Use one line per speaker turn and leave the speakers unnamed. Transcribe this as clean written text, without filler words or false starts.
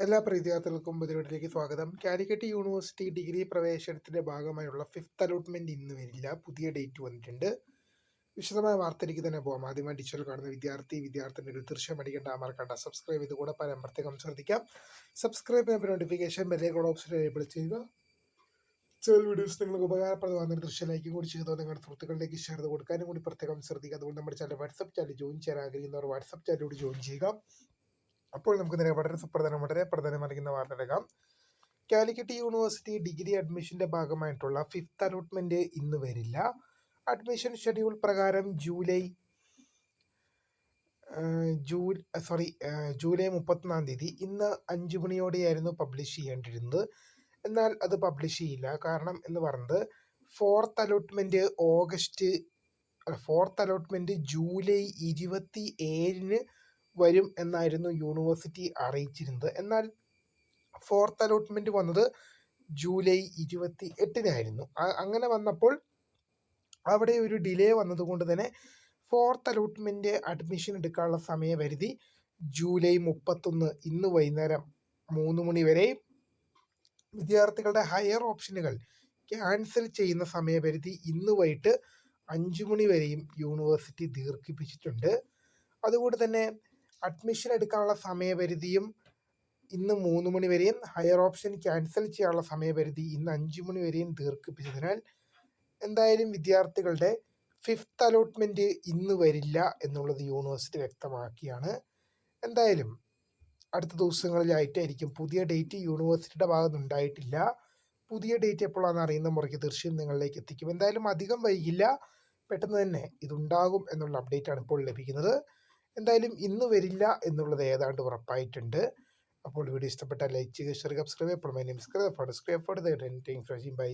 എല്ലാ വിദ്യാർത്ഥികൾക്കും പുതിയവീട്ടിലേക്ക് സ്വാഗതം. കാലിക്കറ്റ് യൂണിവേഴ്സിറ്റി ഡിഗ്രി പ്രവേശനത്തിന്റെ ഭാഗമായുള്ള ഫിഫ്ത്ത് അലോട്ട്മെന്റ് ഇന്ന് വരില്ല. പുതിയ ഡേറ്റ് വന്നിട്ടുണ്ട്. വിശദമായ വാർത്തയിലേക്ക് തന്നെ പോകാം. ആദ്യമായി ഡിജിറ്റൽ കാണുന്ന വിദ്യാർത്ഥിന്റെ ഒരു ദൃശ്യം അടിക്കേണ്ട മറക്കണ്ട. സബ്സ്ക്രൈബ് ചെയ്ത് കൂടെ പറയാൻ പ്രത്യേകം ശ്രദ്ധിക്കാം. സബ്സ്ക്രൈബ് ചെയ്യുമ്പോൾ നോട്ടിഫിക്കേഷൻ ബെല്ലൈക്കൺ ഓപ്ഷൻ എനേബിൾ ചെയ്യുക. ചില വീഡിയോസ് നിങ്ങൾക്ക് ഉപകാരപ്രദമാകുന്ന ദൃശ്യം ലൈക്കും കൂടി ചെയ്തോ നിങ്ങളുടെ സുഹൃത്തുക്കളിലേക്ക് ഷെയർ ചെയ്ത് കൊടുക്കാനും കൂടി പ്രത്യേകം ശ്രദ്ധിക്കുക. അതുകൊണ്ട് നമ്മുടെ ചാനൽ വാട്സ്ആപ്പ് ചാനൽ ജോയിൻ ചെയ്യാൻ ആഗ്രഹിക്കുന്നവർ വാട്സ്ആപ്പ് ചാനലിലൂടെ ജോയിൻ ചെയ്യുക. അപ്പോൾ നമുക്ക് നേരെ വളരെ പ്രധാനമറിയുന്ന വാർത്ത എടുക്കാം. കാലിക്കറ്റ് യൂണിവേഴ്സിറ്റി ഡിഗ്രി അഡ്മിഷന്റെ ഭാഗമായിട്ടുള്ള ഫിഫ്ത്ത് അലോട്ട്മെന്റ് ഇന്ന് വരില്ല. അഡ്മിഷൻ ഷെഡ്യൂൾ പ്രകാരം ജൂലൈ 31 തീയതി ഇന്ന് 5 മണിയോടെയായിരുന്നു പബ്ലിഷ് ചെയ്യേണ്ടിയിരുന്നത്. എന്നാൽ അത് പബ്ലിഷ് ചെയ്യില്ല. കാരണം എന്ന് പറയുന്നത് ഫോർത്ത് അലോട്ട്മെന്റ് ജൂലൈ 27 വരും എന്നായിരുന്നു യൂണിവേഴ്സിറ്റി അറിയിച്ചിരുന്നത്. എന്നാൽ ഫോർത്ത് അലോട്ട്മെന്റ് വന്നത് ജൂലൈ 28 അങ്ങനെ വന്നപ്പോൾ അവിടെ ഒരു ഡിലേ വന്നതുകൊണ്ട് തന്നെ ഫോർത്ത് അലോട്ട്മെന്റ് അഡ്മിഷൻ എടുക്കാനുള്ള സമയപരിധി ജൂലൈ 31 ഇന്ന് വൈകുന്നേരം 3 മണി വരെ, വിദ്യാർത്ഥികളുടെ ഹയർ ഓപ്ഷനുകൾ ക്യാൻസൽ ചെയ്യുന്ന സമയപരിധി ഇന്ന് വൈകിട്ട് 5 മണി വരെയും യൂണിവേഴ്സിറ്റി ദീർഘിപ്പിച്ചിട്ടുണ്ട്. അതുകൊണ്ട് തന്നെ അഡ്മിഷൻ എടുക്കാനുള്ള സമയപരിധിയും ഇന്ന് 3 മണി വരെയും ഹയർ ഓപ്ഷൻ ക്യാൻസൽ ചെയ്യാനുള്ള സമയപരിധി ഇന്ന് 5 മണി വരെയും ദീർഘിപ്പിച്ചതിനാൽ എന്തായാലും വിദ്യാർത്ഥികളുടെ ഫിഫ്ത്ത് അലോട്ട്മെന്റ് ഇന്ന് വരില്ല എന്നുള്ളത് യൂണിവേഴ്സിറ്റി വ്യക്തമാക്കിയാണ്. എന്തായാലും അടുത്ത ദിവസങ്ങളിലായിട്ടായിരിക്കും. പുതിയ ഡേറ്റ് യൂണിവേഴ്സിറ്റിയുടെ ഭാഗത്ത് ഉണ്ടായിട്ടില്ല. പുതിയ ഡേറ്റ് എപ്പോഴാണെന്ന് അറിയുന്ന മുറയ്ക്ക് തീർച്ചയായും നിങ്ങളിലേക്ക് എത്തിക്കും. എന്തായാലും അധികം വൈകില്ല, പെട്ടെന്ന് തന്നെ ഇതുണ്ടാകും എന്നുള്ള അപ്ഡേറ്റ് ആണ് ഇപ്പോൾ ലഭിക്കുന്നത്. എന്തായാലും ഇന്ന് വരില്ല എന്നുള്ളത് ഏതാണ്ട് ഉറപ്പായിട്ടുണ്ട്. അപ്പോൾ വീഡിയോ ഇഷ്ടപ്പെട്ടാൽ ലൈക്ക് ചെയ്യുക, ഷെയർ, സബ്സ്ക്രൈബ്. അപ്പോൾ my name is Krishna. For the by.